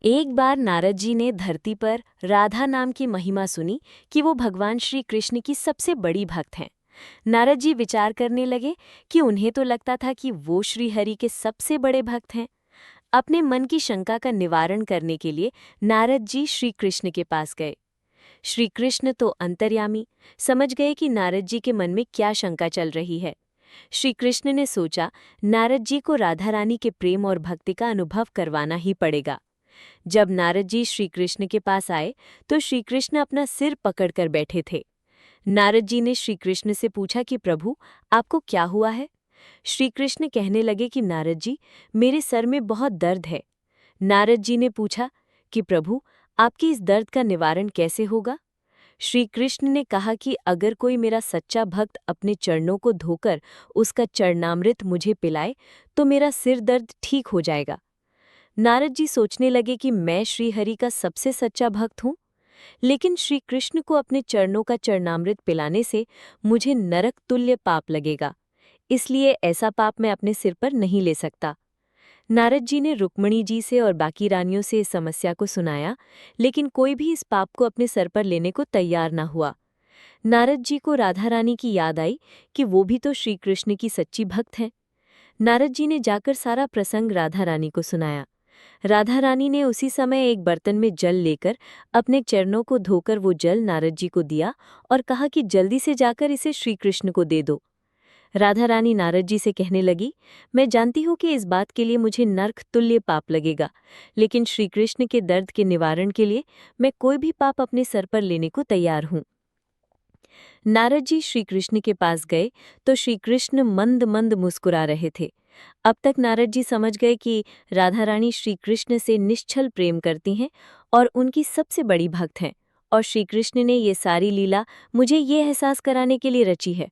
एक बार नारद जी ने धरती पर राधा नाम की महिमा सुनी कि वो भगवान श्री कृष्ण की सबसे बड़ी भक्त हैं। नारद जी विचार करने लगे कि उन्हें तो लगता था कि वो श्री हरि के सबसे बड़े भक्त हैं। अपने मन की शंका का निवारण करने के लिए नारद जी श्री कृष्ण के पास गए। श्री कृष्ण तो अंतर्यामी, समझ गए कि नारद जी के मन में क्या शंका चल रही है। श्री कृष्ण ने सोचा, नारद जी को राधा रानी के प्रेम और भक्ति का अनुभव करवाना ही पड़ेगा। जब नारद जी श्री कृष्ण के पास आए तो श्री कृष्ण अपना सिर पकड़कर बैठे थे। नारद जी ने श्री कृष्ण से पूछा कि प्रभु, आपको क्या हुआ है? श्री कृष्ण कहने लगे कि नारद जी, मेरे सर में बहुत दर्द है। नारद जी ने पूछा कि प्रभु, आपके इस दर्द का निवारण कैसे होगा? श्री कृष्ण ने कहा कि अगर कोई मेरा सच्चा भक्त अपने चरणों को धोकर उसका चरणामृत मुझे पिलाए तो मेरा सिर दर्द ठीक हो जाएगा। नारद जी सोचने लगे कि मैं श्री हरि का सबसे सच्चा भक्त हूँ, लेकिन श्री कृष्ण को अपने चरणों का चरणामृत पिलाने से मुझे नरक तुल्य पाप लगेगा, इसलिए ऐसा पाप मैं अपने सिर पर नहीं ले सकता। नारद जी ने रुक्मणी जी से और बाकी रानियों से इस समस्या को सुनाया, लेकिन कोई भी इस पाप को अपने सर पर लेने को तैयार न हुआ। नारद जी को राधा रानी की याद आई कि वो भी तो श्री कृष्ण की सच्ची भक्त हैं। नारद जी ने जाकर सारा प्रसंग राधा रानी को सुनाया। राधा रानी ने उसी समय एक बर्तन में जल लेकर अपने चरणों को धोकर वो जल नारद जी को दिया और कहा कि जल्दी से जाकर इसे श्री कृष्ण को दे दो। राधा रानी नारद जी से कहने लगी, मैं जानती हूँ कि इस बात के लिए मुझे नरक तुल्य पाप लगेगा, लेकिन श्री कृष्ण के दर्द के निवारण के लिए मैं कोई भी पाप अपने सर पर लेने को तैयार हूँ। नारद जी श्री कृष्ण के पास गए तो श्री कृष्ण मंद मंद मुस्कुरा रहे थे। अब तक नारद जी समझ गए कि राधा रानी श्री कृष्ण से निश्चल प्रेम करती हैं और उनकी सबसे बड़ी भक्त हैं, और श्री कृष्ण ने ये सारी लीला मुझे ये एहसास कराने के लिए रची है।